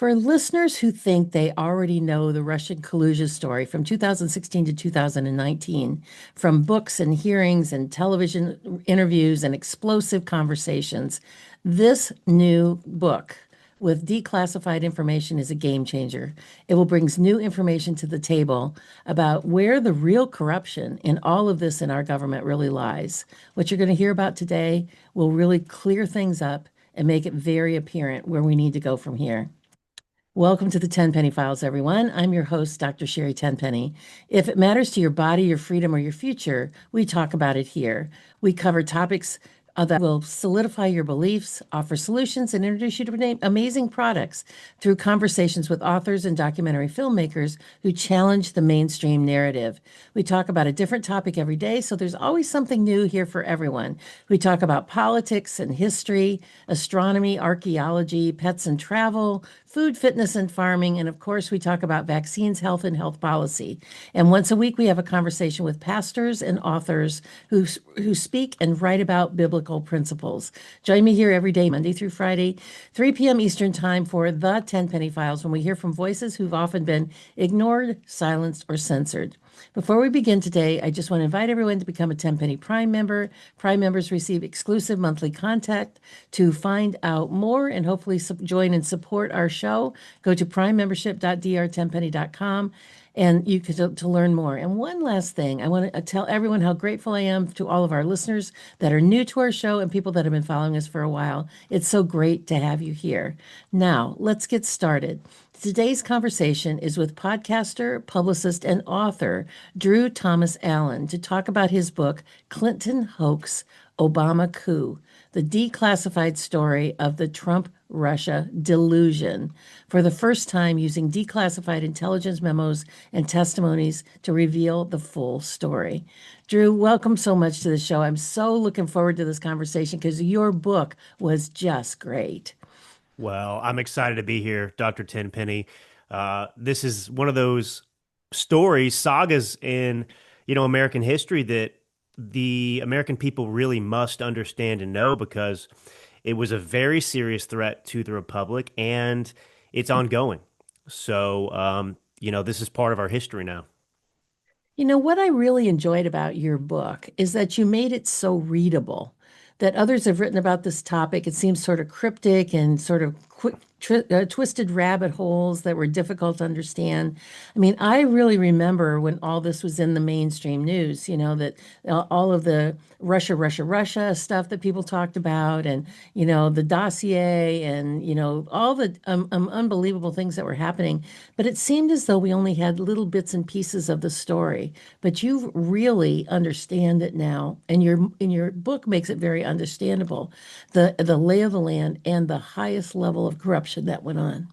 For listeners who think they already know the Russian collusion story from 2016 to 2019, from books and hearings and television interviews and explosive conversations, this new book with declassified information is a game changer. It will bring new information to the table about where the real corruption in all of this in our government really lies. What you're going to hear about today will really clear things up and make it very apparent where we need to go from here. Welcome to the Tenpenny Files, everyone. I'm your host, Dr. Sherri Tenpenny. If it matters to your body, your freedom, or your future, we talk about it here. We cover topics that will solidify your beliefs, offer solutions, and introduce you to amazing products through conversations with authors and documentary filmmakers who challenge the mainstream narrative. We talk about a different topic every day, so there's always something new here for everyone. We talk about politics and history, astronomy, archaeology, pets and travel, food, fitness, and farming. And of course, we talk about vaccines, health, and health policy. And once a week, we have a conversation with pastors and authors who speak and write about biblical principles. Join me here every day, Monday through Friday, 3 p.m. Eastern Time for the Tenpenny Files, when we hear from voices who've often been ignored, silenced, or censored. Before we begin today, I just want to invite everyone to become a Tenpenny Prime member. Prime members receive exclusive monthly contact. To find out more and hopefully join and support our show, go to primembership.drtenpenny.com and you can to learn more. And one last thing, I want to tell everyone how grateful I am to all of our listeners that are new to our show and people that have been following us for a while. It's so great to have you here. Now, let's get started. Today's conversation is with podcaster, publicist, and author Drew Thomas Allen to talk about his book, Clinton Hoax, Obama Coup, the declassified story of the Trump-Russia delusion, for the first time using declassified intelligence memos and testimonies to reveal the full story. Drew, welcome so much to the show. I'm so looking forward to this conversation because your book was just great. Well, I'm excited to be here, Dr. Tenpenny. This is one of those stories, sagas in, American history that the American people really must understand and know because it was a very serious threat to the Republic and it's ongoing. So, this is part of our history now. You know, what I really enjoyed about your book is that you made it so readable that others have written about this topic. It seems sort of cryptic and sort of twisted rabbit holes that were difficult to understand. I mean, I really remember when all this was in the mainstream news, that all of the Russia stuff that people talked about and, the dossier and, all the unbelievable things that were happening. But it seemed as though we only had little bits and pieces of the story. But you really understand it now, and your book makes it very understandable, the lay of the land and the highest level of corruption that went on.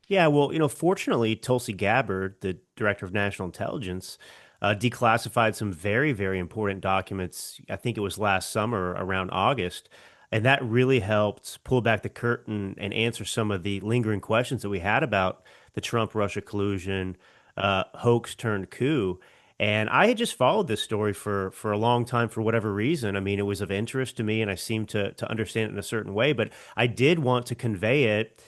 Yeah, well, fortunately, Tulsi Gabbard, the director of national intelligence, declassified some very, very important documents. I think it was last summer around August. And that really helped pull back the curtain and answer some of the lingering questions that we had about the Trump Russia collusion, hoax turned coup. And I had just followed this story for a long time for whatever reason. I mean, it was of interest to me and I seemed to understand it in a certain way, but I did want to convey it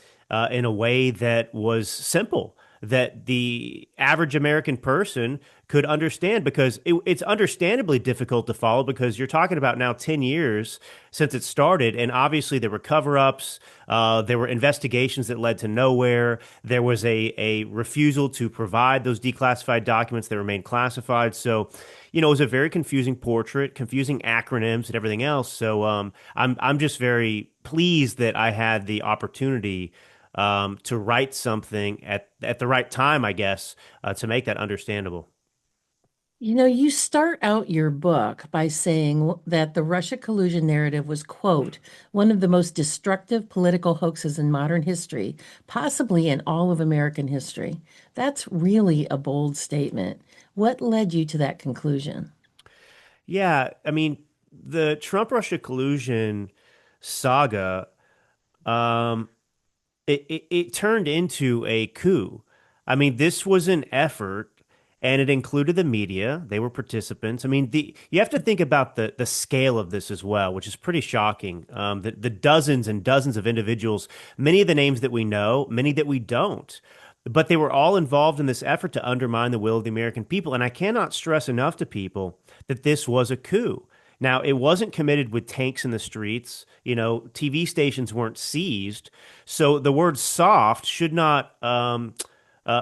in a way that was simple, that the average American person could understand because it's understandably difficult to follow because you're talking about now 10 years since it started. And obviously there were cover-ups. There were investigations that led to nowhere. There was a refusal to provide those declassified documents that remained classified. So, it was a very confusing portrait, confusing acronyms and everything else. So I'm just very pleased that I had the opportunity to write something at the right time, I guess, to make that understandable. You start out your book by saying that the Russia collusion narrative was, quote, one of the most destructive political hoaxes in modern history, possibly in all of American history. That's really a bold statement. What led you to that conclusion? Yeah, I mean, the Trump Russia collusion saga, um, it turned into a coup. I mean, this was an effort and it included the media. They were participants. I mean, you have to think about the scale of this as well, which is pretty shocking. The dozens and dozens of individuals, many of the names that we know, many that we don't, but they were all involved in this effort to undermine the will of the American people. And I cannot stress enough to people that this was a coup. Now, it wasn't committed with tanks in the streets. TV stations weren't seized. So the word soft should not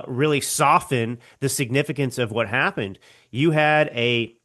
really soften the significance of what happened. You had a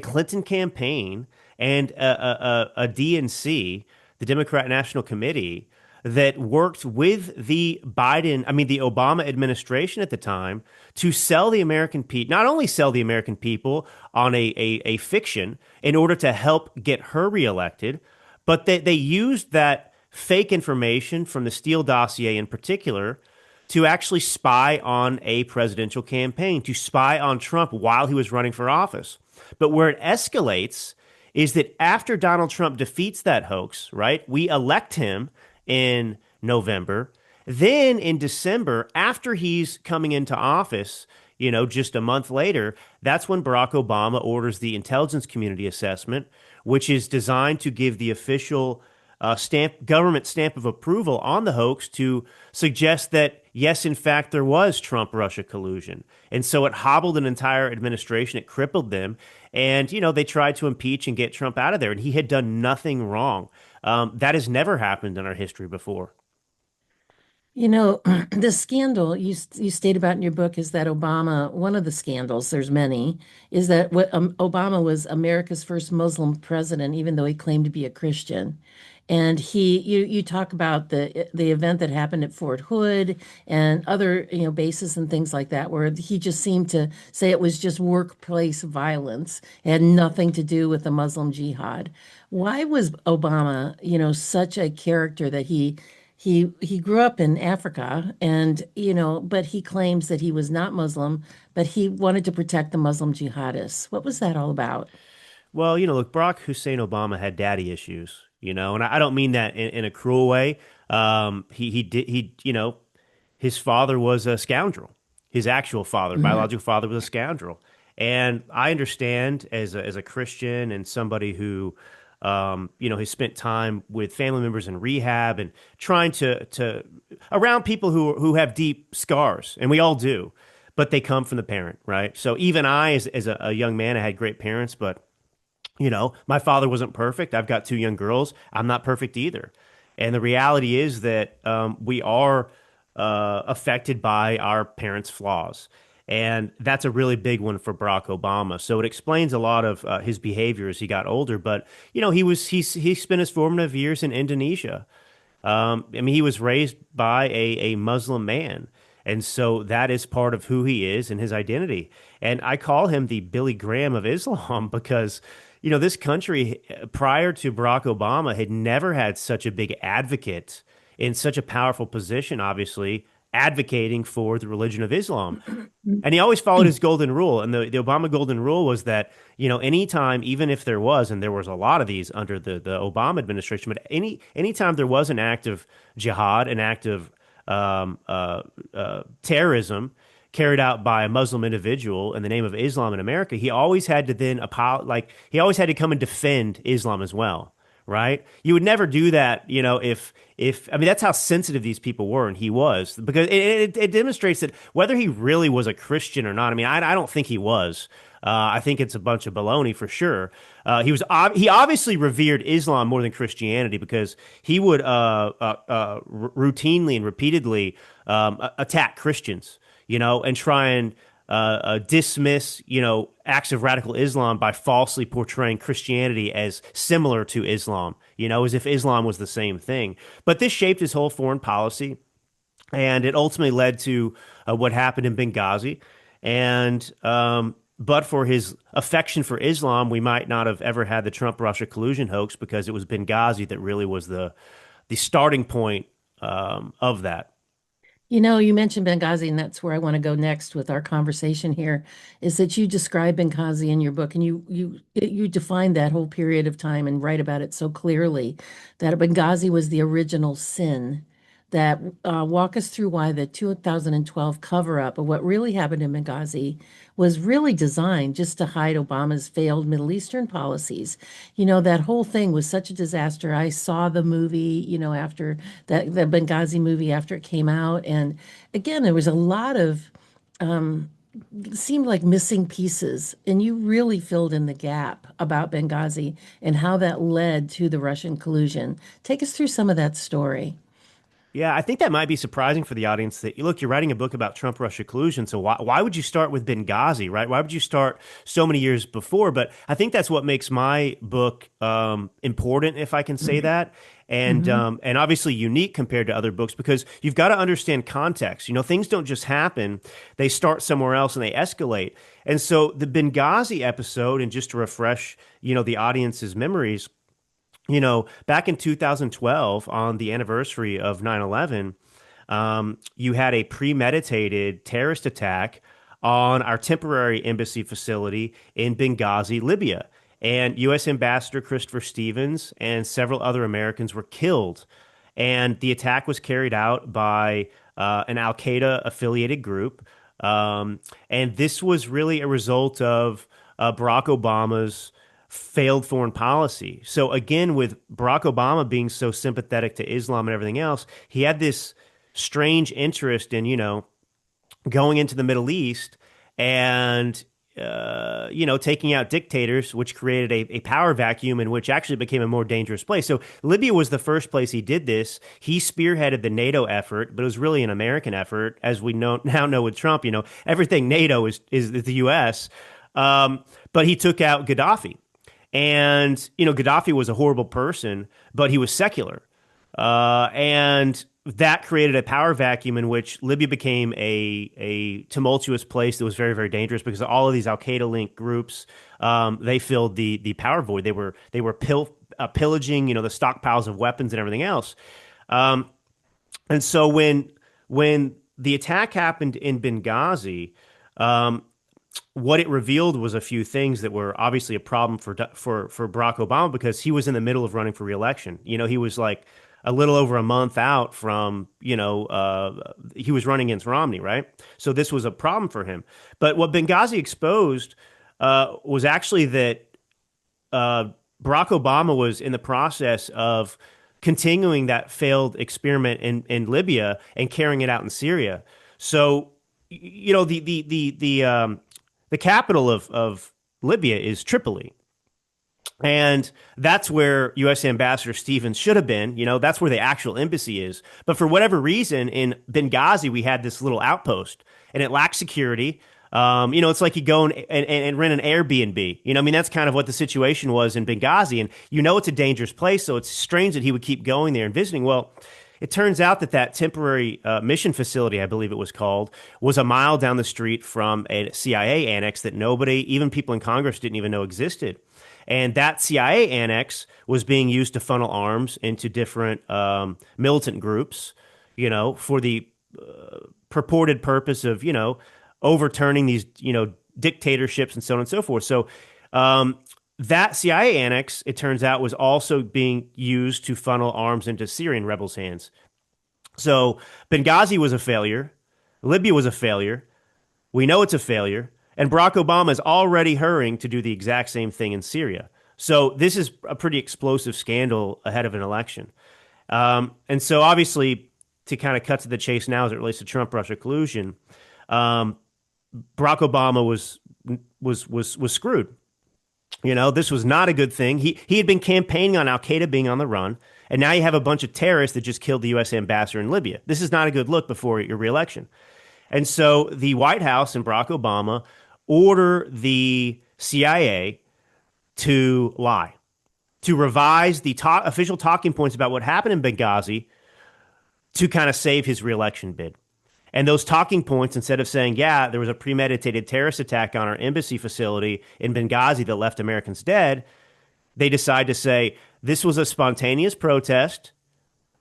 Clinton campaign and a DNC, the Democrat National Committee, that worked with the Obama administration at the time to sell the American people, not only sell the American people on a fiction in order to help get her reelected, but they used that fake information from the Steele dossier in particular to actually spy on a presidential campaign, to spy on Trump while he was running for office. But where it escalates is that after Donald Trump defeats that hoax, right, we elect him in November. Then in December, after he's coming into office, just a month later, that's when Barack Obama orders the intelligence community assessment, which is designed to give the official government stamp of approval on the hoax to suggest that, yes, in fact, there was Trump-Russia collusion. And so it hobbled an entire administration. It crippled them. And, they tried to impeach and get Trump out of there. And he had done nothing wrong. That has never happened in our history before. The scandal you state about in your book is that Obama, one of the scandals, there's many, is that Obama was America's first Muslim president, even though he claimed to be a Christian. And you talk about the event that happened at Fort Hood and other, bases and things like that, where he just seemed to say it was just workplace violence. It had nothing to do with the Muslim jihad. Why was Obama, such a character that he grew up in Africa and, but he claims that he was not Muslim, but he wanted to protect the Muslim jihadists. What was that all about? Well, look, Barack Hussein Obama had daddy issues, and I don't mean that in a cruel way. He did, his father was a scoundrel. His actual father, Mhm. biological father, was a scoundrel. And I understand as a Christian and somebody who, has spent time with family members in rehab and trying to around people who have deep scars, and we all do, but they come from the parent, right? So even I, as a young man, I had great parents, but my father wasn't perfect. I've got two young girls. I'm not perfect either. And the reality is that we are affected by our parents' flaws. And that's a really big one for Barack Obama. So it explains a lot of his behavior as he got older. But he spent his formative years in Indonesia. He was raised by a Muslim man. And so that is part of who he is and his identity. And I call him the Billy Graham of Islam because, this country prior to Barack Obama had never had such a big advocate in such a powerful position, obviously, advocating for the religion of Islam. And he always followed his golden rule. And the Obama golden rule was that, anytime, even if there was, and there was a lot of these under the Obama administration, but anytime there was an act of jihad, an act of terrorism carried out by a Muslim individual in the name of Islam in America, he always had to then he always had to come and defend Islam as well, right? You would never do that, if that's how sensitive these people were, and he was, because it demonstrates that whether he really was a Christian or not. I don't think he was. I think it's a bunch of baloney for sure. He obviously revered Islam more than Christianity because he would routinely and repeatedly attack Christians, and try and dismiss, acts of radical Islam by falsely portraying Christianity as similar to Islam, as if Islam was the same thing. But this shaped his whole foreign policy, and it ultimately led to what happened in Benghazi. And but for his affection for Islam, we might not have ever had the Trump-Russia collusion hoax because it was Benghazi that really was the starting point of that. You mentioned Benghazi, and that's where I want to go next with our conversation here, is that you describe Benghazi in your book, and you define that whole period of time and write about it so clearly that Benghazi was the original sin that walk us through why the 2012 cover-up of what really happened in Benghazi was really designed just to hide Obama's failed Middle Eastern policies. That whole thing was such a disaster. I saw the movie, after the Benghazi movie after it came out. And again, there was a lot of seemed like missing pieces, and you really filled in the gap about Benghazi and how that led to the Russian collusion. Take us through some of that story. Yeah, I think that might be surprising for the audience that, look, you're writing a book about Trump-Russia collusion, so why would you start with Benghazi, right? Why would you start so many years before? But I think that's what makes my book important, if I can say that, Mm-hmm. and obviously unique compared to other books because you've got to understand context. Things don't just happen; they start somewhere else and they escalate. And so the Benghazi episode, and just to refresh, the audience's memories. Back in 2012, on the anniversary of 9/11, you had a premeditated terrorist attack on our temporary embassy facility in Benghazi, Libya. And U.S. Ambassador Christopher Stevens and several other Americans were killed. And the attack was carried out by an Al Qaeda affiliated group. And this was really a result of Barack Obama's failed foreign policy. So again, with Barack Obama being so sympathetic to Islam and everything else, he had this strange interest in, going into the Middle East and taking out dictators, which created a power vacuum in which actually became a more dangerous place. So Libya was the first place he did this. He spearheaded the NATO effort, but it was really an American effort, as we now know with Trump. Everything NATO is the U.S. But he took out Gaddafi. And, Gaddafi was a horrible person, but he was secular. And that created a power vacuum in which Libya became a tumultuous place that was very, very dangerous because all of these Al Qaeda linked groups, they filled the power void. They were pillaging, the stockpiles of weapons and everything else. And so when the attack happened in Benghazi, what it revealed was a few things that were obviously a problem for Barack Obama because he was in the middle of running for reelection. He was like a little over a month out from, he was running against Romney, right? So this was a problem for him. But what Benghazi exposed was actually that Barack Obama was in the process of continuing that failed experiment in Libya and carrying it out in Syria. So, the capital of Libya is Tripoli. And that's where U.S. Ambassador Stevens should have been. That's where the actual embassy is. But for whatever reason, in Benghazi, we had this little outpost and it lacked security. It's like you go and rent an Airbnb. That's kind of what the situation was in Benghazi. And it's a dangerous place. So it's strange that he would keep going there and visiting. Well, it turns out that temporary mission facility, I believe it was called, was a mile down the street from a CIA annex that nobody, even people in Congress, didn't even know existed. And that CIA annex was being used to funnel arms into different militant groups, for the purported purpose of, overturning these, dictatorships and so on and so forth. So that CIA annex, it turns out, was also being used to funnel arms into Syrian rebels' hands. So Benghazi was a failure. Libya was a failure. We know it's a failure. And Barack Obama is already hurrying to do the exact same thing in Syria. So this is a pretty explosive scandal ahead of an election. And so obviously, to kind of cut to the chase now as it relates to Trump-Russia collusion, Barack Obama was screwed. This was not a good thing. He had been campaigning on Al Qaeda being on the run, and now you have a bunch of terrorists that just killed the U.S. ambassador in Libya. This is not a good look before your reelection. And so the White House and Barack Obama order the CIA to lie, to revise the official talking points about what happened in Benghazi to kind of save his reelection bid. And those talking points, instead of saying, yeah, there was a premeditated terrorist attack on our embassy facility in Benghazi that left Americans dead, they decide to say this was a spontaneous protest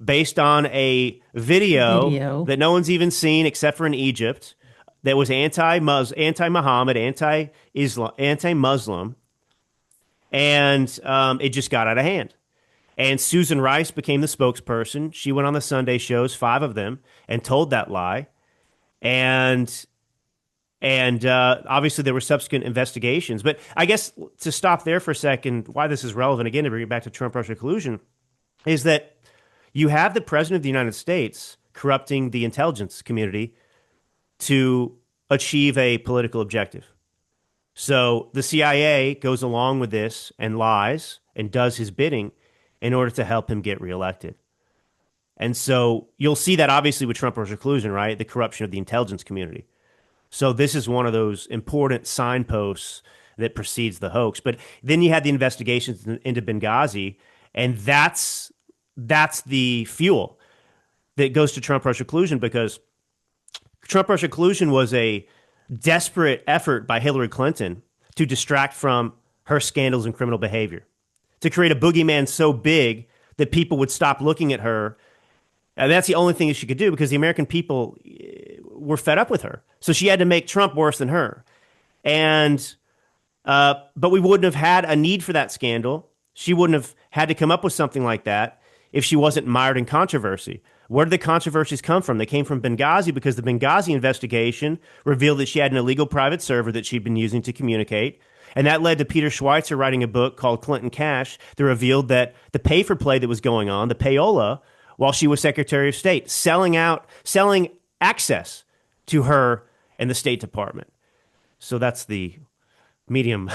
based on a video Video. that no one's even seen except for in Egypt that was anti-Muhammad, anti-Islam, anti-Muslim, and it just got out of hand. And Susan Rice became the spokesperson. She went on the Sunday shows, five of them, and told that lie. And obviously there were subsequent investigations. But I guess to stop there for a second, why this is relevant again to bring it back to Trump-Russia collusion is that you have the president of the United States corrupting the intelligence community to achieve a political objective. So the CIA goes along with this and lies and does his bidding in order to help him get reelected. And so you'll see that obviously with Trump-Russia collusion, right? The corruption of the intelligence community. So this is one of those important signposts that precedes the hoax. But then you had the investigations into Benghazi, and that's the fuel that goes to Trump-Russia collusion, because Trump-Russia collusion was a desperate effort by Hillary Clinton to distract from her scandals and criminal behavior, to create a boogeyman so big that people would stop looking at her. And that's the only thing that she could do, because the American people were fed up with her. So she had to make Trump worse than her. And but we wouldn't have had a need for that scandal. She wouldn't have had to come up with something like that if she wasn't mired in controversy. Where did the controversies come from? They came from Benghazi, because the Benghazi investigation revealed that she had an illegal private server that she'd been using to communicate. And that led to Peter Schweizer writing a book called Clinton Cash that revealed that the pay for play that was going on, the payola, while she was Secretary of State, selling access to her and the State Department. So that's the medium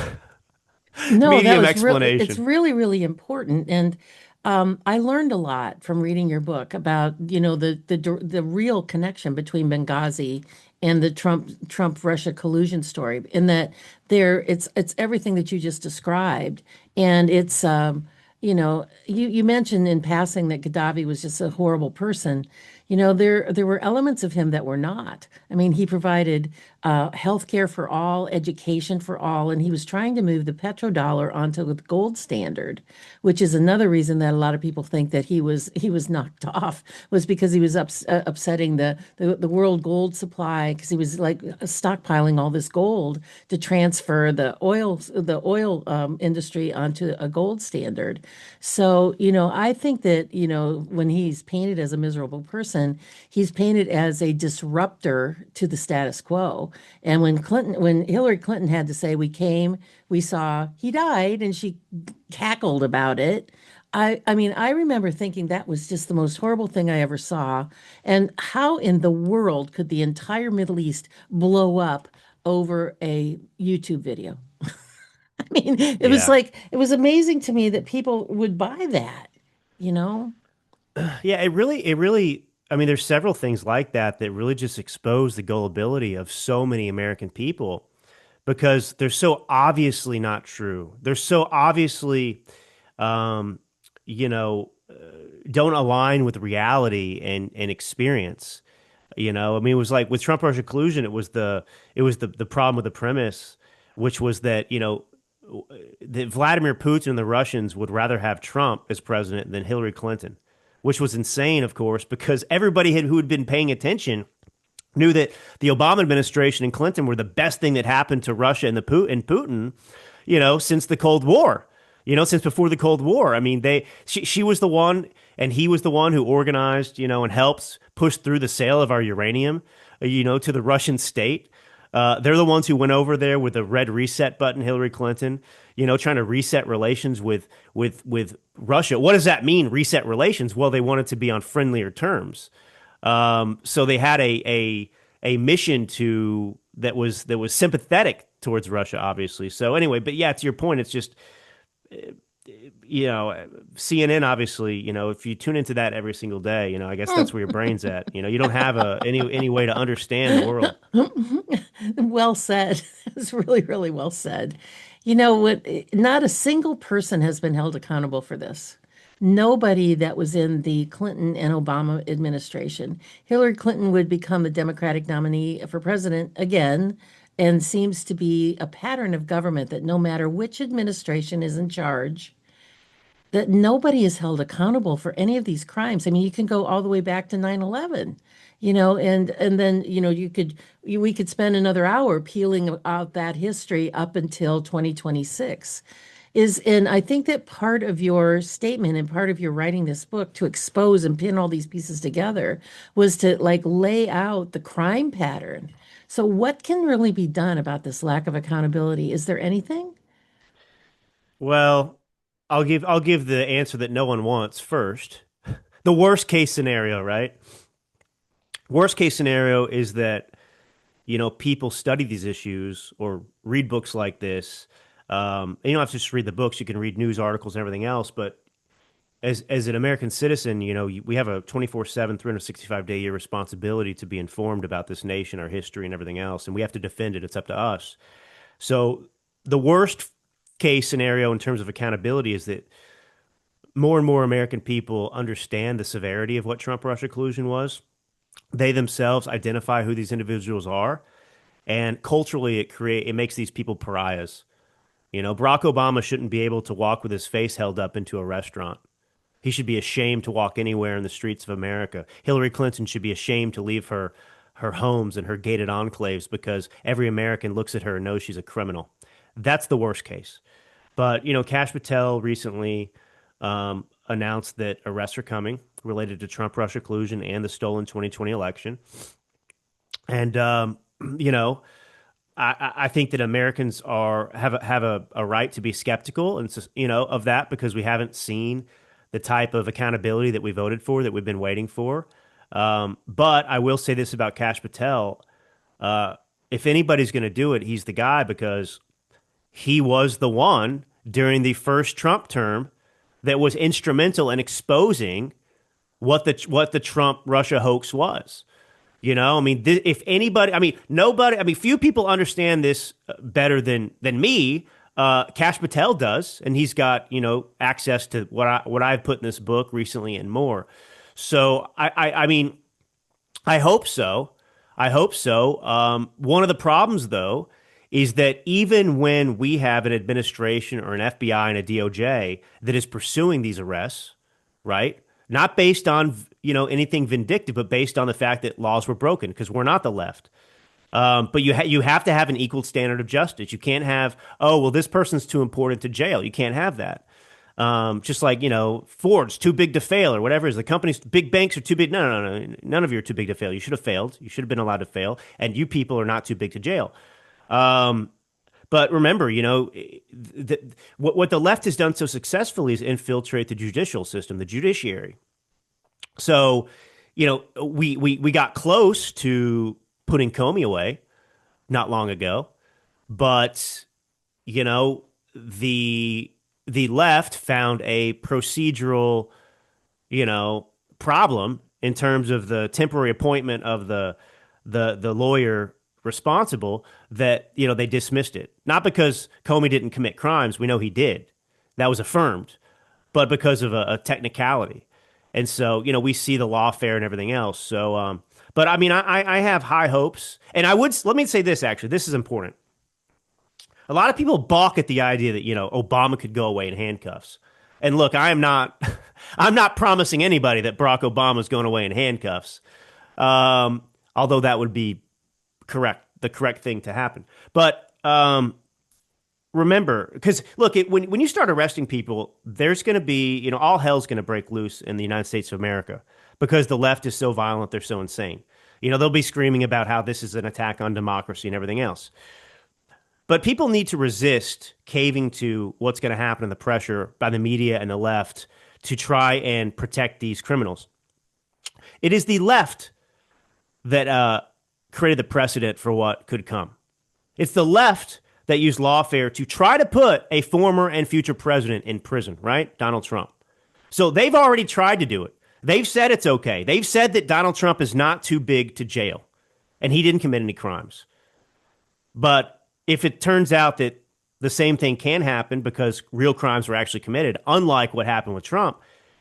No, that medium was really, explanation. it's really, really important. And I learned a lot from reading your book about, the real connection between Benghazi and the Trump Russia collusion story, in that it's everything that you just described. And it's you mentioned in passing that Gaddafi was just a horrible person. There were elements of him that were not. I mean, he provided health care for all, education for all, and he was trying to move the petrodollar onto the gold standard, which is another reason that a lot of people think that he was knocked off, was because he was upsetting the world gold supply, because he was like stockpiling all this gold to transfer the oil industry onto a gold standard. So, I think that, when he's painted as a miserable person, he's painted as a disruptor to the status quo. And when Hillary Clinton had to say, "We came, we saw, he died," and she cackled about it. I mean, I remember thinking that was just the most horrible thing I ever saw. And how in the world could the entire Middle East blow up over a YouTube video? I mean, Yeah. it was amazing to me that people would buy that, you know? Yeah, I mean, there's several things like that that really just expose the gullibility of so many American people, because they're so obviously not true. They're so obviously, um, you know, uh, don't align with reality and experience. I mean, it was like with Trump Russia collusion, it was the problem with the premise, which was that that Vladimir Putin and the Russians would rather have Trump as president than Hillary Clinton, which was insane, of course, because who had been paying attention knew that the Obama administration and Clinton were the best thing that happened to Russia and Putin, since the Cold War, since before the Cold War. I mean, she was the one and he was the one who organized, and helps push through the sale of our uranium, to the Russian state. They're the ones who went over there with the red reset button, Hillary Clinton, trying to reset relations with Russia. What does that mean, reset relations? Well, they wanted to be on friendlier terms. So they had a mission that was sympathetic towards Russia, obviously. So anyway, but yeah, to your point, it's just CNN, obviously, if you tune into that every single day, I guess that's where your brain's at. You don't have any way to understand the world. Well said. It's really, really well said. You know what? Not a single person has been held accountable for this. Nobody that was in the Clinton and Obama administration. Hillary Clinton would become the Democratic nominee for president again, and seems to be a pattern of government that no matter which administration is in charge, that nobody is held accountable for any of these crimes. I mean, you can go all the way back to 9/11, and then, we could spend another hour peeling out that history up until 2026. And I think that part of your statement and part of your writing this book to expose and pin all these pieces together was to like lay out the crime pattern. So what can really be done about this lack of accountability? Is there anything? Well, I'll give the answer that no one wants first. The worst case scenario, right? Worst case scenario is that, people study these issues or read books like this. And you don't have to just read the books, you can read news articles and everything else. But as an American citizen, we have a 24/7, 365-day year responsibility to be informed about this nation, our history, and everything else. And we have to defend it. It's up to us. So the worst case scenario in terms of accountability is that more and more American people understand the severity of what Trump Russia collusion was. They themselves identify who these individuals are, and culturally it makes these people pariahs. Barack Obama shouldn't be able to walk with his face held up into a restaurant. He should be ashamed to walk anywhere in the streets of America. Hillary Clinton should be ashamed to leave her homes and her gated enclaves because every American looks at her and knows she's a criminal. That's the worst case. But Kash Patel recently announced that arrests are coming related to Trump Russia collusion and the stolen 2020 election. And you know, I think that Americans have a right to be skeptical and of that because we haven't seen the type of accountability that we voted for that we've been waiting for. But I will say this about Kash Patel: if anybody's going to do it, he's the guy because he was the one during the first Trump term that was instrumental in exposing what the Trump Russia hoax was. I mean, if anybody, I mean, nobody, I mean, few people understand this better than me. Kash Patel does, and he's got access to what I've put in this book recently and more. So I mean, I hope so. I hope so. One of the problems, though, is that even when we have an administration or an FBI and a DOJ that is pursuing these arrests, right? Not based on anything vindictive, but based on the fact that laws were broken because we're not the left. But you have to have an equal standard of justice. You can't have, oh well, this person's too important to jail. You can't have that. Just like Ford's too big to fail or whatever it is. The companies, big banks are too big. No. None of you are too big to fail. You should have failed. You should have been allowed to fail, and you people are not too big to jail. Um, but remember, what the left has done so successfully is infiltrate the judicial system, the judiciary. So, we got close to putting Comey away not long ago, but you know, the the left found a procedural, problem in terms of the temporary appointment of the lawyer responsible that they dismissed it. Not because Comey didn't commit crimes, we know he did. That was affirmed, but because of a technicality. And so, we see the lawfare and everything else. So, but I mean, I have high hopes. And let me say this actually, this is important. A lot of people balk at the idea that, Obama could go away in handcuffs. And look, I am not, I'm not promising anybody that Barack Obama is going away in handcuffs. Although that would be the correct thing to happen. But, remember, because look, when you start arresting people, there's going to be, all hell's going to break loose in the United States of America because the left is so violent, they're so insane. They'll be screaming about how this is an attack on democracy and everything else. But people need to resist caving to what's going to happen in the pressure by the media and the left to try and protect these criminals. It is the left that created the precedent for what could come. It's the left that used lawfare to try to put a former and future president in prison, right? Donald Trump. So they've already tried to do it. They've said it's okay. They've said that Donald Trump is not too big to jail and he didn't commit any crimes. But if it turns out that the same thing can happen because real crimes were actually committed, unlike what happened with Trump,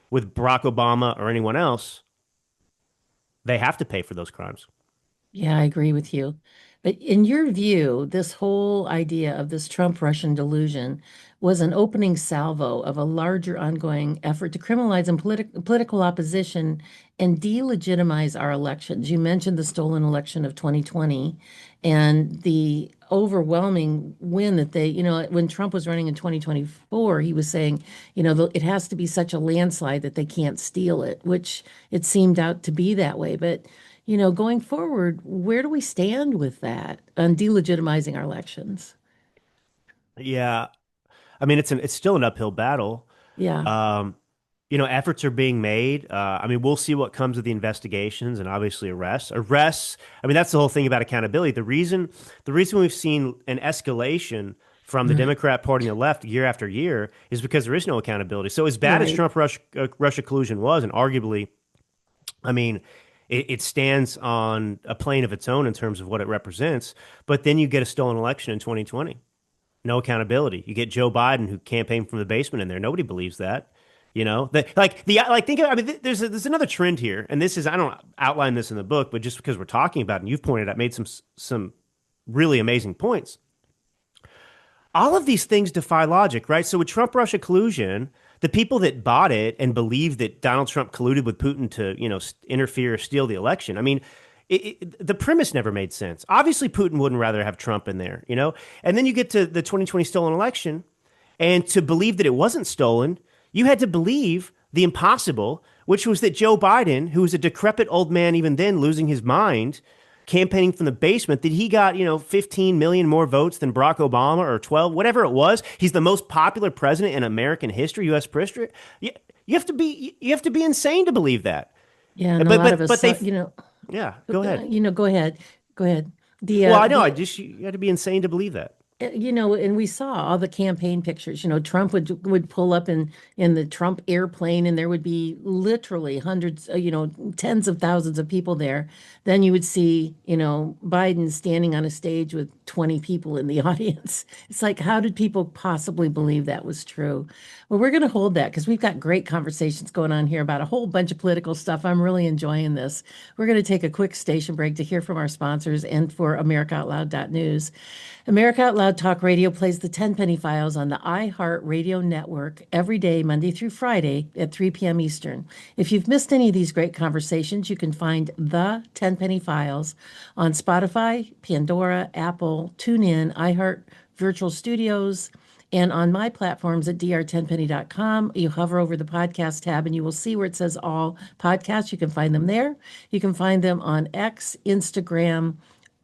with Barack Obama or anyone else, they have to pay for those crimes. Yeah, I agree with you. But in your view, this whole idea of this Trump-Russian delusion was an opening salvo of a larger ongoing effort to criminalize and political opposition and delegitimize our elections. You mentioned the stolen election of 2020 and the overwhelming win that they, when Trump was running in 2024, he was saying, it has to be such a landslide that they can't steal it, which it seemed out to be that way. But going forward, where do we stand with that on delegitimizing our elections? Yeah, I mean it's still an uphill battle. Yeah, Um, efforts are being made. I mean, we'll see what comes of the investigations and obviously arrests. Arrests. I mean, that's the whole thing about accountability. The reason we've seen an escalation from the Democrat Party and the left year after year is because there is no accountability. So as bad as right. Trump Russia collusion was, and arguably, I mean, it stands on a plane of its own in terms of what it represents. But then you get a stolen election in 2020. No accountability. You get Joe Biden who campaigned from the basement in there. Nobody believes that. Think of, I mean, there's another trend here, and this is I don't outline this in the book, but just because we're talking about it and you've pointed out, made some really amazing points. All of these things defy logic, right? So with Trump Russia collusion, the people that bought it and believed that Donald Trump colluded with Putin to, interfere or steal the election. I mean, the premise never made sense. Obviously, Putin wouldn't rather have Trump in there, And then you get to the 2020 stolen election, and to believe that it wasn't stolen, you had to believe the impossible, which was that Joe Biden, who was a decrepit old man even then, losing his mind, campaigning from the basement, that he got, 15 million more votes than Barack Obama or 12, whatever it was. He's the most popular president in American history, U.S. history. You have to be insane to believe that. Yeah, and a But lot of but but us, they yeah, go ahead. go ahead, go ahead. The Well, I know. I the just you had to be insane to believe that. And we saw all the campaign pictures. Trump would pull up in the Trump airplane, and there would be literally hundreds, tens of thousands of people there. Then you would see, Biden standing on a stage with 20 people in the audience. It's like, how did people possibly believe that was true? Well, we're going to hold that because we've got great conversations going on here about a whole bunch of political stuff. I'm really enjoying this. We're going to take a quick station break to hear from our sponsors and for AmericaOutloud.news. America Out Loud Talk Radio plays the Tenpenny Files on the iHeart Radio Network every day, Monday through Friday at 3 p.m. Eastern. If you've missed any of these great conversations, you can find the Tenpenny Files on Spotify, Pandora, Apple, TuneIn, iHeart Virtual Studios, and on my platforms at dr10penny.com. You hover over the podcast tab and you will see where it says all podcasts. You can find them there. You can find them on X, Instagram,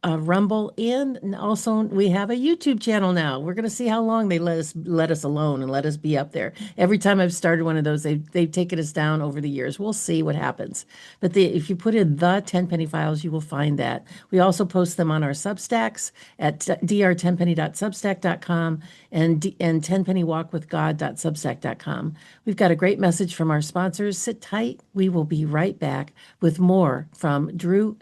Rumble, and also we have a YouTube channel now. We're going to see how long they let us alone and let us be up there. Every time I've started one of those, they've taken us down over the years. We'll see what happens. But if you put in the Tenpenny Files, you will find that. We also post them on our Substacks at dr10penny.substack.com and tenpennywalkwithgod.substack.com. We've got a great message from our sponsors. Sit tight. We will be right back with more from Drew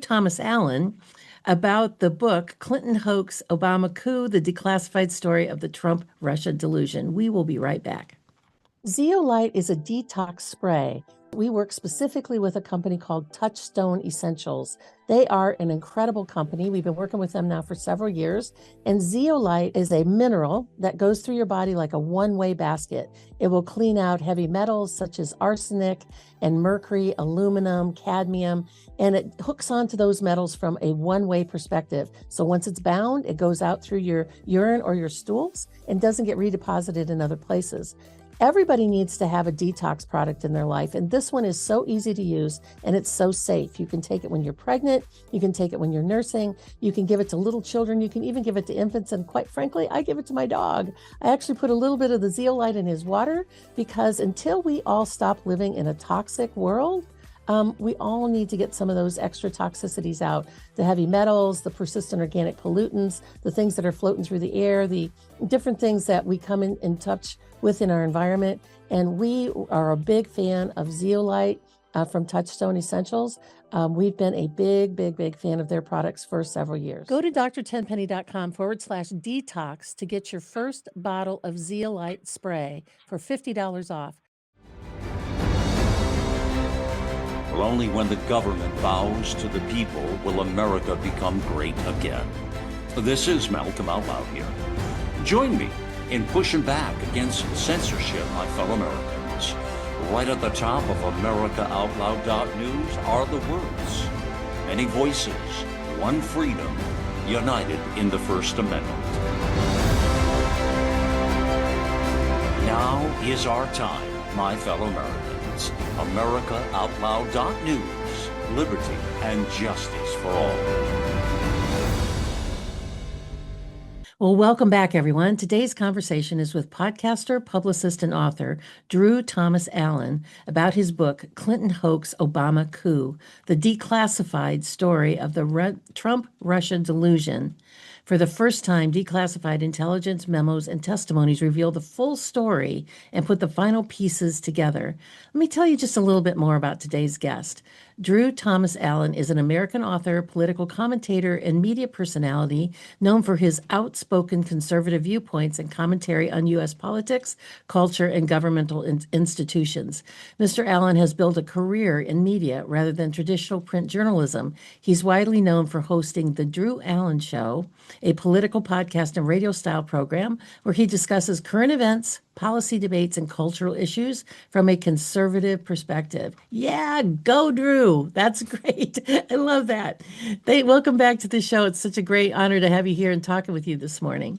Thomas Allen about the book Clinton Hoax, Obama Coup, the declassified story of the Trump-Russia delusion. We will be right back. Zeolite is a detox spray. We work specifically with a company called Touchstone Essentials. They are an incredible company. We've been working with them now for several years. And zeolite is a mineral that goes through your body like a one-way basket. It will clean out heavy metals such as arsenic and mercury, aluminum, cadmium, and it hooks onto those metals from a one-way perspective. So once it's bound, it goes out through your urine or your stools and doesn't get redeposited in other places. Everybody needs to have a detox product in their life, and this one is so easy to use and it's so safe. You can take it when you're pregnant, you can take it when you're nursing, you can give it to little children, you can even give it to infants, and quite frankly, I give it to my dog. I actually put a little bit of the zeolite in his water because until we all stop living in a toxic world, we all need to get some of those extra toxicities out, the heavy metals, the persistent organic pollutants, the things that are floating through the air, the different things that we come in touch with in our environment. And we are a big fan of zeolite from Touchstone Essentials. We've been a big fan of their products for several years. Go to drtenpenny.com/detox to get your first bottle of zeolite spray for $50 off. only when the government bows to the people will America become great again. This is Malcolm Out Loud here. Join me in pushing back against censorship, my fellow Americans. Right at the top of AmericaOutloud.news are the words, many voices, one freedom, united in the First Amendment. Now is our time, my fellow Americans. AmericaOutloud.news, liberty and justice for all. Well, welcome back, everyone. Today's conversation is with podcaster, publicist, and author Drew Thomas Allen about his book, Clinton Hoax, Obama Coup, the declassified story of the Trump-Russia delusion. For the first time, declassified intelligence memos and testimonies reveal the full story and put the final pieces together. Let me tell you just a little bit more about today's guest. Drew Thomas Allen is an American author, political commentator, and media personality known for his outspoken conservative viewpoints and commentary on U.S. politics, culture, and governmental institutions. Mr. Allen has built a career in media rather than traditional print journalism. He's widely known for hosting The Drew Allen Show, a political podcast and radio-style program where he discusses current events, policy debates, and cultural issues from a conservative perspective. Yeah, go Drew. That's great. I love that. Welcome back to the show. It's such a great honor to have you here and talking with you this morning.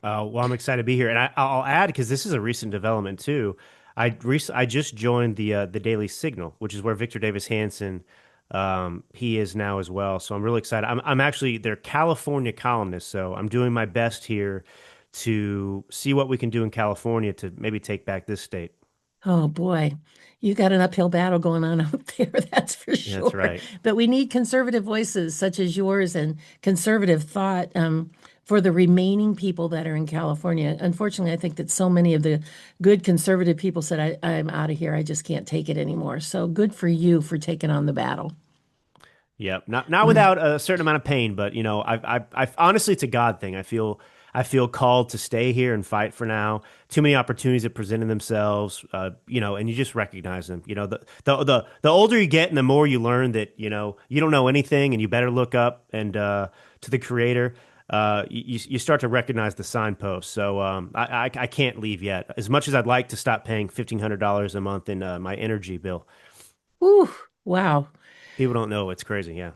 Well, I'm excited to be here, and I'll add, because this is a recent development too. I just joined the Daily Signal, which is where Victor Davis Hanson he is now as well. So I'm really excited. I'm actually their California columnist, so I'm doing my best here to see what we can do in California to maybe take back this state. Oh boy, you got an uphill battle going on out there, that's for sure. Yeah, that's right. But we need conservative voices such as yours and conservative thought for the remaining people that are in California. Unfortunately, I think that so many of the good conservative people said, I'm out of here. I just can't take it anymore. So good for you for taking on the battle. Yeah, not without a certain amount of pain, but I honestly, it's a God thing. I feel called to stay here and fight for now. Too many opportunities have presented themselves, and you just recognize them. The older you get and the more you learn that, you don't know anything and you better look up and to the creator, you start to recognize the signposts. So I can't leave yet. As much as I'd like to stop paying $1,500 a month in my energy bill. Ooh, wow. People don't know. It's crazy. Yeah.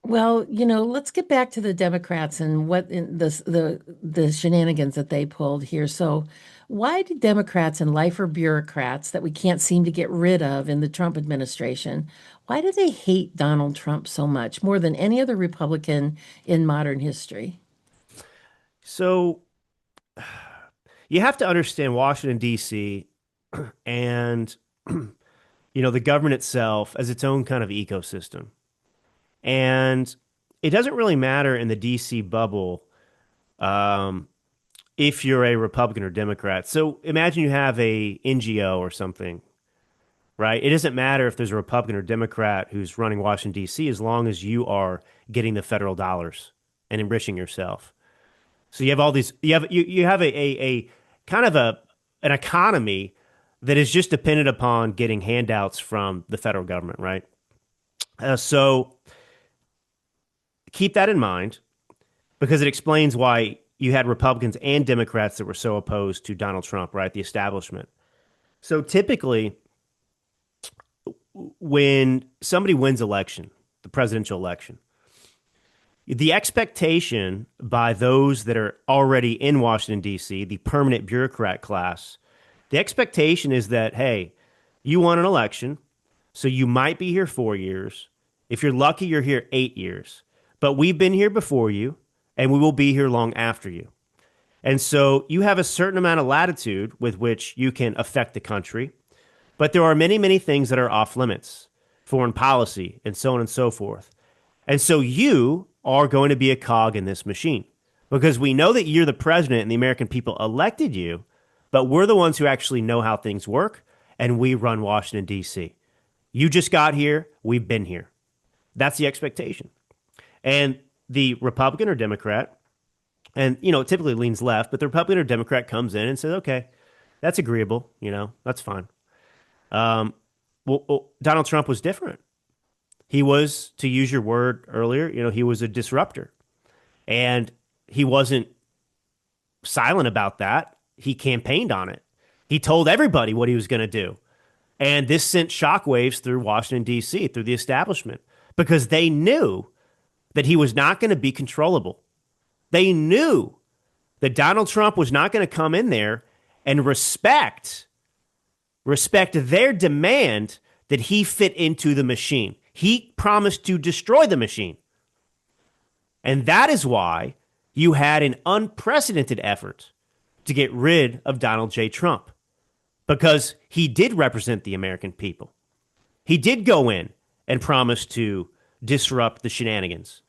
Well, let's get back to the Democrats and what the shenanigans that they pulled here. So, why do Democrats and lifer bureaucrats that we can't seem to get rid of in the Trump administration, why do they hate Donald Trump so much, more than any other Republican in modern history? So, you have to understand Washington, D.C. and the government itself as its own kind of ecosystem. And it doesn't really matter in the DC bubble if you're a Republican or Democrat. So imagine you have a NGO or something, right? It doesn't matter if there's a Republican or Democrat who's running Washington, D.C., as long as you are getting the federal dollars and enriching yourself. So you have all these, you have a kind of an economy that is just dependent upon getting handouts from the federal government, right? So keep that in mind, because it explains why you had Republicans and Democrats that were so opposed to Donald Trump, right? The establishment. So typically, when somebody wins election, the presidential election, the expectation by those that are already in Washington, D.C., the permanent bureaucrat class, the expectation is that, hey, you won an election, so you might be here 4 years. If you're lucky, you're here 8 years. But we've been here before you, and we will be here long after you. And so you have a certain amount of latitude with which you can affect the country. But there are many, many things that are off limits, foreign policy, and so on and so forth. And so you are going to be a cog in this machine, because we know that you're the president and the American people elected you, but we're the ones who actually know how things work, and we run Washington, D.C. You just got here. We've been here. That's the expectation. And the Republican or Democrat, and, it typically leans left, but the Republican or Democrat comes in and says, okay, that's agreeable. That's fine. Well, Donald Trump was different. He was, to use your word earlier, he was a disruptor. And he wasn't silent about that. He campaigned on it. He told everybody what he was going to do. And this sent shockwaves through Washington, D.C., through the establishment, because they knew that he was not going to be controllable. They knew that Donald Trump was not going to come in there and respect their demand that he fit into the machine. He promised to destroy the machine. And that is why you had an unprecedented effort to get rid of Donald J. Trump, because he did represent the American people. He did go in and promise to disrupt the shenanigans.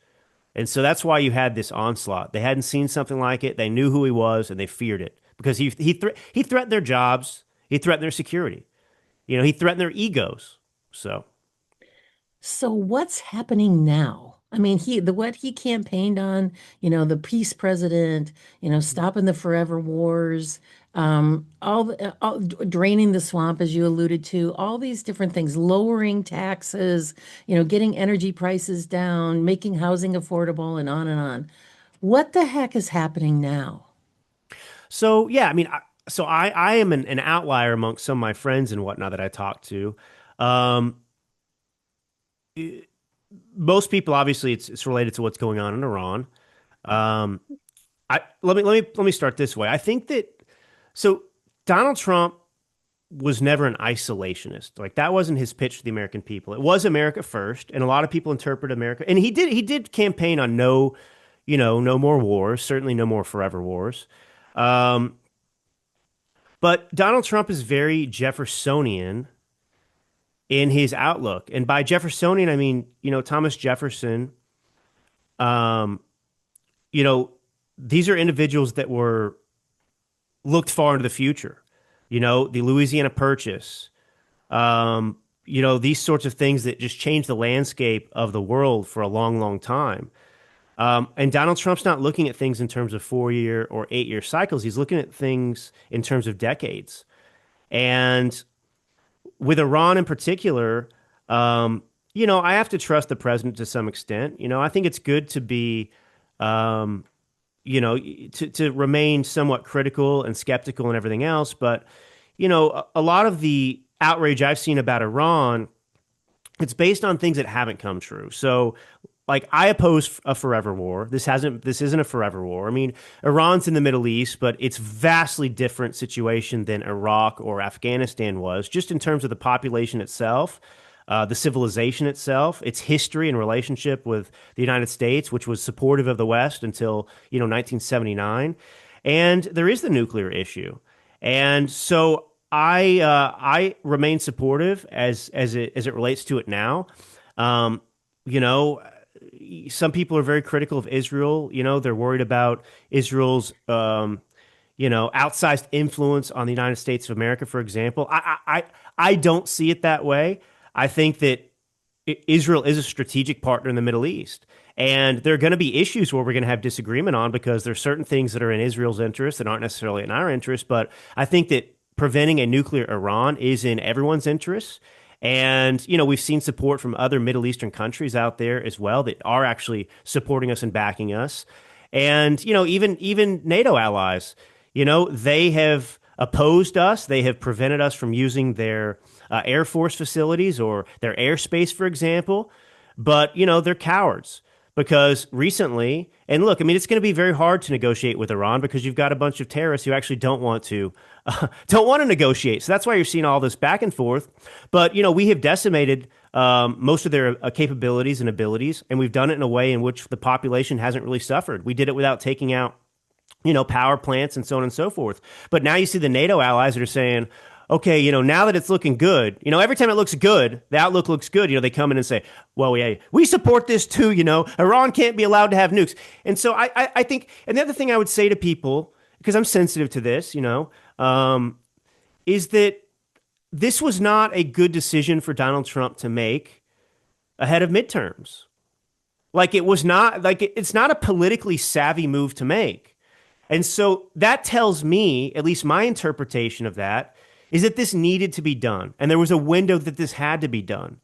And so that's why you had this onslaught. They hadn't seen something like it. They knew who he was, and they feared it because he threatened their jobs. He threatened their security. He threatened their egos. So what's happening now? I mean, what he campaigned on, the peace president, stopping the forever wars, all draining the swamp, as you alluded to, all these different things, lowering taxes, getting energy prices down, making housing affordable, and on and on. What the heck is happening now? So, yeah, I mean, I am an outlier amongst some of my friends and whatnot that I talk to. Most people, obviously, it's related to what's going on in Iran. Let me start this way. I think that Donald Trump was never an isolationist. Like, that wasn't his pitch to the American people. It was America first, and a lot of people interpret America. And he did campaign on no more wars, certainly no more forever wars. But Donald Trump is very Jeffersonian in his outlook. And by Jeffersonian, I mean, Thomas Jefferson, these are individuals that were looked far into the future. The Louisiana Purchase, these sorts of things that just changed the landscape of the world for a long, long time. And Donald Trump's not looking at things in terms of 4-year or 8-year cycles. He's looking at things in terms of decades. And with Iran in particular, I have to trust the president to some extent. I think it's good to be, to remain somewhat critical and skeptical and everything else. But, a lot of the outrage I've seen about Iran, it's based on things that haven't come true. So, like, I oppose a forever war. This isn't a forever war. I mean, Iran's in the Middle East, but it's vastly different situation than Iraq or Afghanistan was, just in terms of the population itself, the civilization itself, its history and relationship with the United States, which was supportive of the West until 1979. And there is the nuclear issue. And so I remain supportive as it relates to it now. Some people are very critical of Israel. They're worried about Israel's, outsized influence on the United States of America, for example. I don't see it that way. I think that Israel is a strategic partner in the Middle East. And there are going to be issues where we're going to have disagreement on, because there's certain things that are in Israel's interest that aren't necessarily in our interest. But I think that preventing a nuclear Iran is in everyone's interest. And, we've seen support from other Middle Eastern countries out there as well that are actually supporting us and backing us. And, even NATO allies, they have opposed us. They have prevented us from using their Air Force facilities or their airspace, for example. But, they're cowards. Because recently, and look, I mean, it's going to be very hard to negotiate with Iran because you've got a bunch of terrorists who actually don't want to negotiate. So that's why you're seeing all this back and forth. But, we have decimated most of their capabilities and abilities, and we've done it in a way in which the population hasn't really suffered. We did it without taking out, power plants and so on and so forth. But now you see the NATO allies that are saying, okay, now that it's looking good, every time it looks good, the outlook looks good, they come in and say, well, yeah, we support this too, Iran can't be allowed to have nukes. And so I think, and the other thing I would say to people, because I'm sensitive to this, is that this was not a good decision for Donald Trump to make ahead of midterms. Like, it's not a politically savvy move to make. And so that tells me, at least my interpretation of that, is that this needed to be done. And there was a window that this had to be done.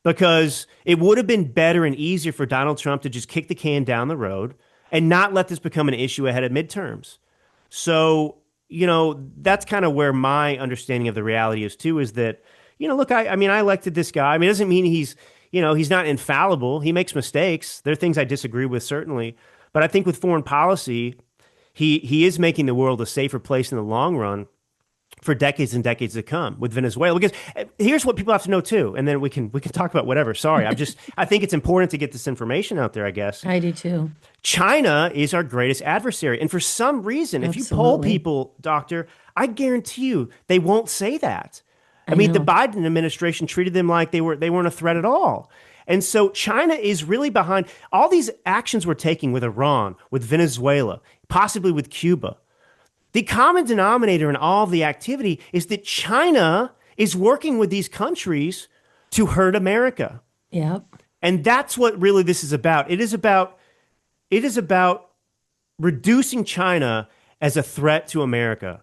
because it would have been better and easier for Donald Trump to just kick the can down the road and not let this become an issue ahead of midterms. So, that's kind of where my understanding of the reality is too, is that, look, I mean, I elected this guy. I mean, it doesn't mean he's not infallible. He makes mistakes. There are things I disagree with, certainly. But I think with foreign policy, he is making the world a safer place in the long run for decades and decades to come with Venezuela. Because here's what people have to know too, and then we can talk about whatever. Sorry, I think it's important to get this information out there, I guess. I do too. China is our greatest adversary. And for some reason, if you poll Absolutely. people, doctor, I guarantee you they won't say that. I I mean, the know. Biden administration treated them like they weren't a threat at all. And so China is really behind all these actions we're taking with Iran, with Venezuela, possibly with Cuba. The common denominator in all of the activity is that China is working with these countries to hurt America. Yep. And that's what really this is about. It is about reducing China as a threat to America.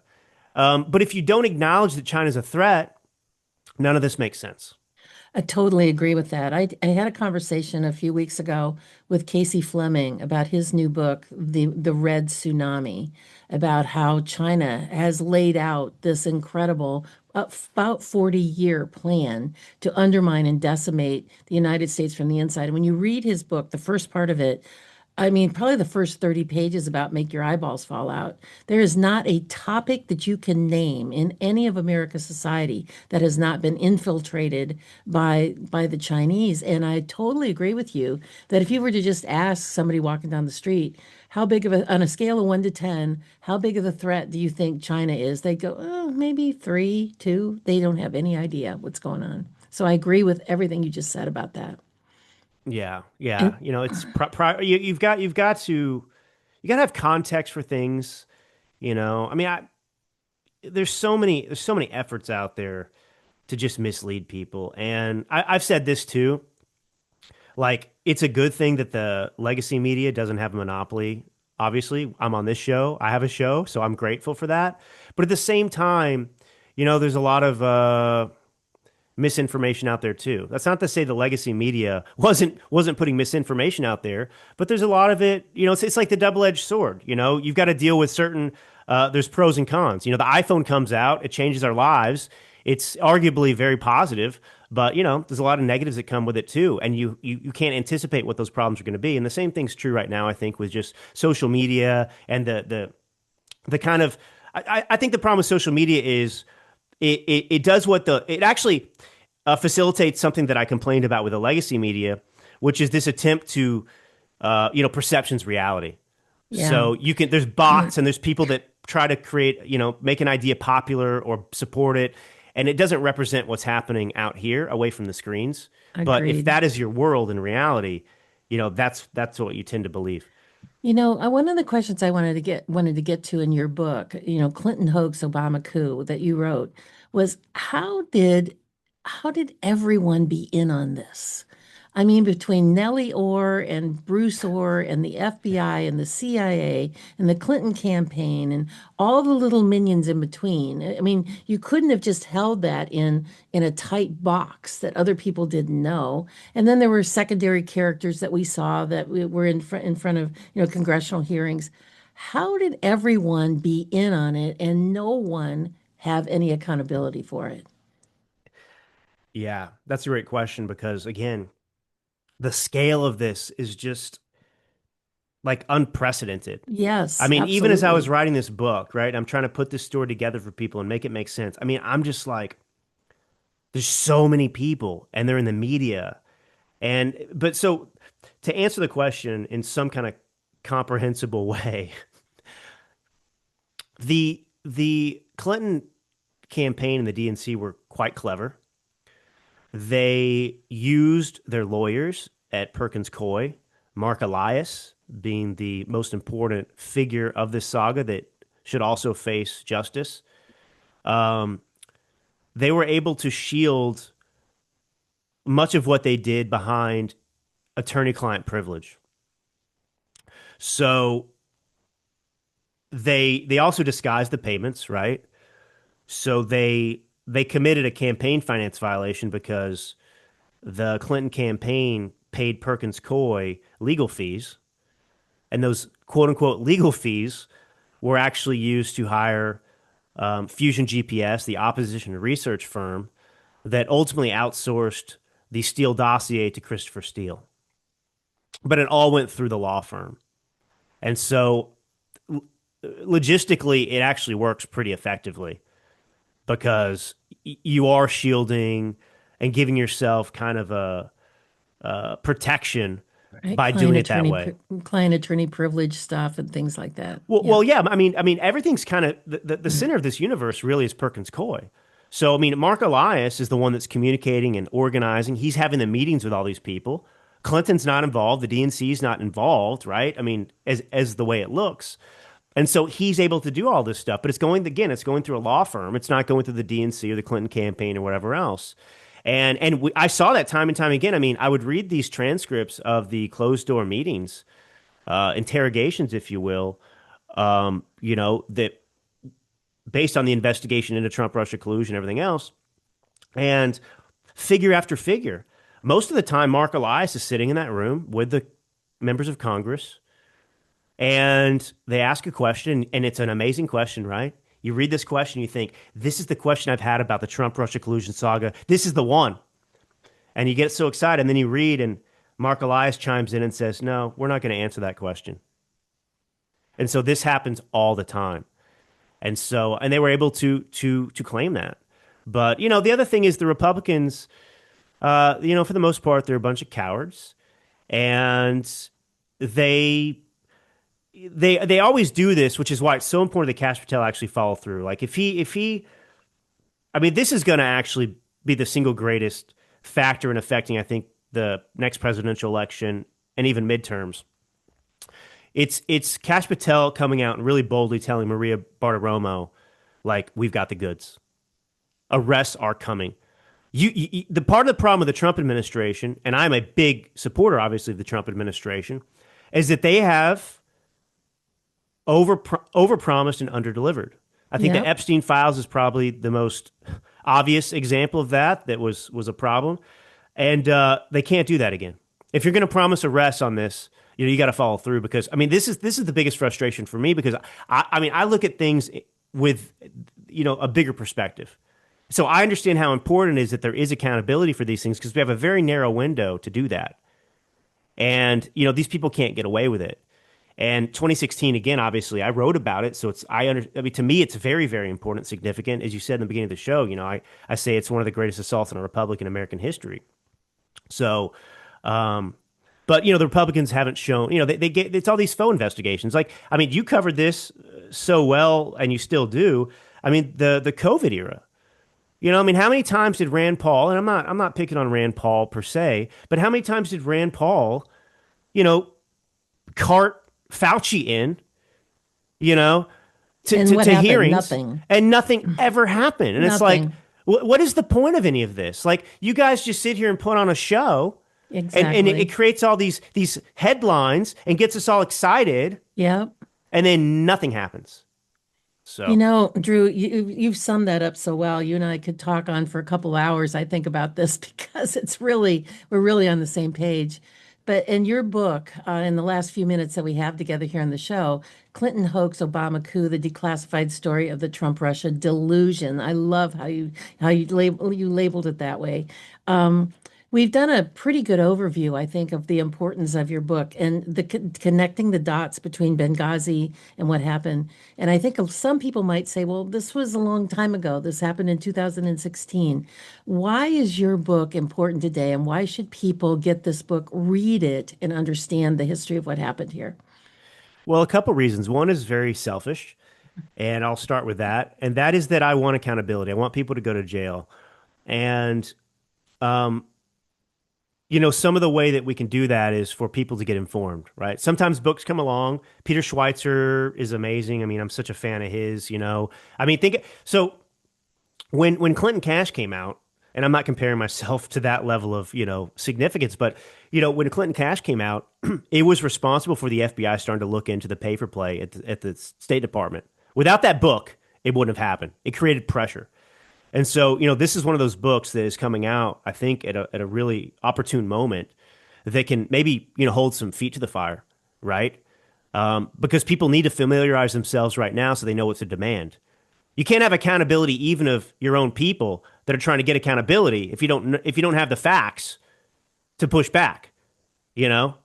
But if you don't acknowledge that China is a threat, none of this makes sense. I totally agree with that. I had a conversation a few weeks ago with Casey Fleming about his new book, The Red Tsunami, about how China has laid out this incredible about 40-year plan to undermine and decimate the United States from the inside. And when you read his book, the first part of it, I mean, probably the first 30 pages about make your eyeballs fall out. There is not a topic that you can name in any of America's society that has not been infiltrated by the Chinese. And I totally agree with you that if you were to just ask somebody walking down the street, how big of on a scale of 1 to 10, how big of a threat do you think China is? They go, oh, maybe 3, 2. They don't have any idea what's going on. So I agree with everything you just said about that. Yeah, yeah. And It's you got to have context for things. I mean, there's so many efforts out there to just mislead people, and I've said this too. Like, it's a good thing that the legacy media doesn't have a monopoly. Obviously, I'm on this show. I have a show, so I'm grateful for that. But at the same time, there's a lot of misinformation out there too. That's not to say the legacy media wasn't putting misinformation out there, but there's a lot of it. It's like the double-edged sword. You've got to deal with certain. There's pros and cons. The iPhone comes out, it changes our lives. It's arguably very positive, but there's a lot of negatives that come with it too, and you can't anticipate what those problems are going to be. And the same thing's true right now, I think, with just social media and the kind of. I think the problem with social media is it does it actually facilitates something that I complained about with the legacy media, which is this attempt to perception's reality. yeah, So there's bots and there's people that try to create, make an idea popular or support it, and it doesn't represent what's happening out here away from the screens. But if agreed. that is your world in reality, that's what you tend to believe. One of the questions I wanted to get to in your book, Clinton hoax, Obama coup that you wrote was how did everyone be in on this? I mean, between Nellie Orr and Bruce Orr and the FBI and the CIA and the Clinton campaign and all the little minions in between. I mean, you couldn't have just held that in a tight box that other people didn't know. And then there were secondary characters that we saw that were in front of, congressional hearings. How did everyone be in on it and no one have any accountability for it? Yeah, that's a great question because, again, the scale of this is just like unprecedented. I Yes, mean, even as I was absolutely. writing this book, right, I'm trying to put this story together for people and make it make sense. I mean, I'm just like, there's so many people and they're in the media. But so to answer the question in some kind of comprehensible way, the Clinton campaign and the DNC were quite clever. They used their lawyers at Perkins Coie, Mark Elias being the most important figure of this saga that should also face justice. Um, they were able to shield much of what they did behind attorney-client privilege. So they also disguised the payments, right? So they committed a campaign finance violation because the Clinton campaign paid Perkins Coie legal fees, and those quote unquote legal fees were actually used to hire Fusion GPS, the opposition research firm that ultimately outsourced the Steele dossier to Christopher Steele. But it all went through the law firm. And so logistically, it actually works pretty effectively because you are shielding and giving yourself kind of a protection Right? by doing it that way. Client attorney privilege stuff and things like that. Well, yeah. I mean, everything's kind of the center of this universe really is Perkins Coie. So, I mean, Mark Elias is the one that's communicating and organizing. He's having the meetings with all these people. Clinton's not involved. The DNC's not involved, right? I mean, as the way it looks. And so he's able to do all this stuff. But it's going through a law firm. It's not going through the DNC or the Clinton campaign or whatever else. And I saw that time and time again. I mean, I would read these transcripts of the closed door meetings, interrogations, if you will, that based on the investigation into Trump-Russia collusion and everything else, and figure after figure. Most of the time, Mark Elias is sitting in that room with the members of Congress, and they ask a question, and it's an amazing question, right? You read this question, you think, this is the question I've had about the Trump-Russia collusion saga. This is the one. And you get so excited, and then you read, and Mark Elias chimes in and says, no, we're not going to answer that question. And so this happens all the time. And they were able to claim that. But, the other thing is the Republicans, for the most part, they're a bunch of cowards. And they always do this, which is why it's so important that Kash Patel actually follow through. Like if he, I mean, this is going to actually be the single greatest factor in affecting, I think, the next presidential election and even midterms. It's Kash Patel coming out and really boldly telling Maria Bartiromo, like, we've got the goods. Arrests are coming. The part of the problem with the Trump administration, and I'm a big supporter, obviously, of the Trump administration, is that they have overpromised and underdelivered. I think the Epstein files is probably the most obvious example of that was a problem. And they can't do that again. If you're going to promise arrests on this, you got to follow through, because I mean this is the biggest frustration for me, because I look at things with a bigger perspective. So I understand how important it is that there is accountability for these things, because we have a very narrow window to do that. And these people can't get away with it. And 2016, again, obviously, I wrote about it, so to me, it's very, very important, significant. As you said in the beginning of the show, I say it's one of the greatest assaults on a republic in American history. So, but the Republicans haven't shown. They get, it's all these faux investigations. Like, I mean, you covered this so well, and you still do. I mean, the COVID era. I mean, how many times did Rand Paul? And I'm not picking on Rand Paul per se, but how many times did Rand Paul, cart Fauci in, to hearings, nothing. And nothing ever happened. And it's like, what is the point of any of this? Like, you guys just sit here and put on a show. Exactly. And it creates all these headlines and gets us all excited. Yep. And then nothing happens. So Drew, you've summed that up so well. You and I could talk on for a couple hours, I think, about this, because we're really on the same page. But in your book, in the last few minutes that we have together here on the show, Clinton Hoax, Obama Coup, the declassified story of the Trump-Russia delusion. I love how you labeled it that way. We've done a pretty good overview, I think, of the importance of your book and the connecting the dots between Benghazi and what happened. And I think some people might say, well, this was a long time ago. This happened in 2016. Why is your book important today? And why should people get this book, read it, and understand the history of what happened here? Well, a couple reasons. One is very selfish, and I'll start with that. And that is that I want accountability. I want people to go to jail. And, some of the way that we can do that is for people to get informed, right? Sometimes books come along. Peter Schweitzer is amazing. I mean, I'm such a fan of his, I mean, so when Clinton Cash came out, and I'm not comparing myself to that level of, significance, but, when Clinton Cash came out, it was responsible for the FBI starting to look into the pay for play at the State Department. Without that book, it wouldn't have happened. It created pressure. And so, this is one of those books that is coming out, I think, at a really opportune moment that can maybe, hold some feet to the fire, right? Because people need to familiarize themselves right now so they know what's a demand. You can't have accountability even of your own people that are trying to get accountability if you don't have the facts to push back, you know?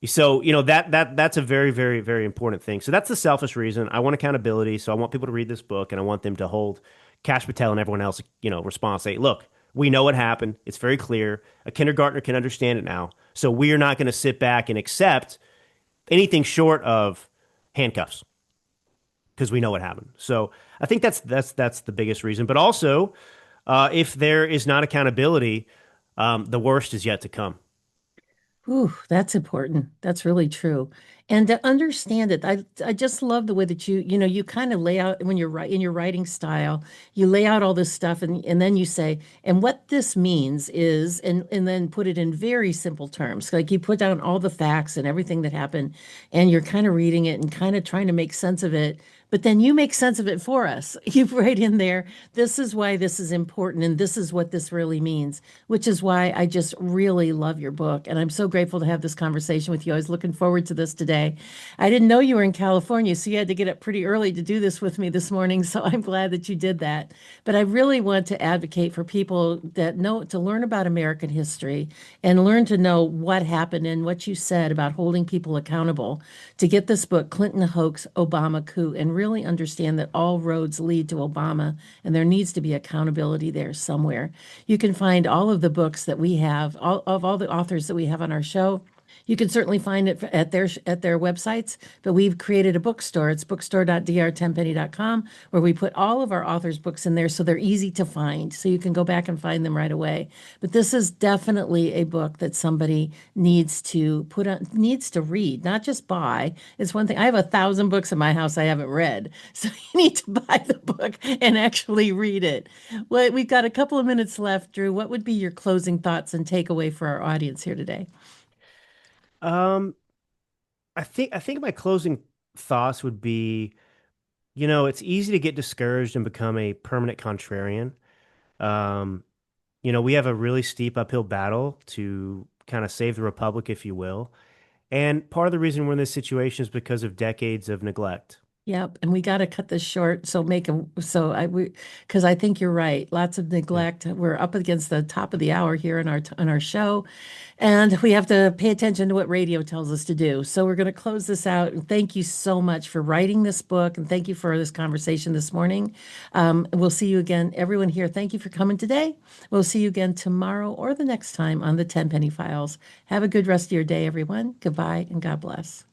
So, that's a very, very, very important thing. So that's the selfish reason. I want accountability. So I want people to read this book and I want them to hold Cash Patel and everyone else, responsible. Say, look, we know what happened. It's very clear. A kindergartner can understand it now. So we are not going to sit back and accept anything short of handcuffs because we know what happened. So I think that's the biggest reason. But also, if there is not accountability, the worst is yet to come. Ooh, that's important. That's really true. And to understand it, I just love the way that you kind of lay out when you're in your writing style, you lay out all this stuff and then you say, and what this means is, and then put it in very simple terms. Like you put down all the facts and everything that happened, and you're kind of reading it and kind of trying to make sense of it. But then you make sense of it for us. You write in there, this is why this is important, and this is what this really means, which is why I just really love your book. And I'm so grateful to have this conversation with you. I was looking forward to this today. I didn't know you were in California, so you had to get up pretty early to do this with me this morning. So I'm glad that you did that. But I really want to advocate for people that know to learn about American history and learn to know what happened and what you said about holding people accountable to get this book, Clinton Hoax, Obama Coup, and really understand that all roads lead to Obama and there needs to be accountability there somewhere. You can find all of the books that we have, all the authors that we have on our show. You can certainly find it at their websites, but we've created a bookstore. It's bookstore.drtenpenny.com, where we put all of our authors' books in there so they're easy to find. So you can go back and find them right away. But this is definitely a book that somebody needs to read, not just buy. It's one thing. I have 1,000 books in my house I haven't read. So you need to buy the book and actually read it. Well, we've got a couple of minutes left, Drew. What would be your closing thoughts and takeaway for our audience here today? Um, I think my closing thoughts would be, it's easy to get discouraged and become a permanent contrarian. Um, we have a really steep uphill battle to kind of save the republic, if you will. And part of the reason we're in this situation is because of decades of neglect. Yep, and we got to cut this short. So make them. So because I think you're right. Lots of Yeah. neglect. We're up against the top of the hour here in our show, and we have to pay attention to what radio tells us to do. So we're going to close this out. And thank you so much for writing this book, and thank you for this conversation this morning. We'll see you again, everyone here. Thank you for coming today. We'll see you again tomorrow or the next time on the Tenpenny Files. Have a good rest of your day, everyone. Goodbye, and God bless.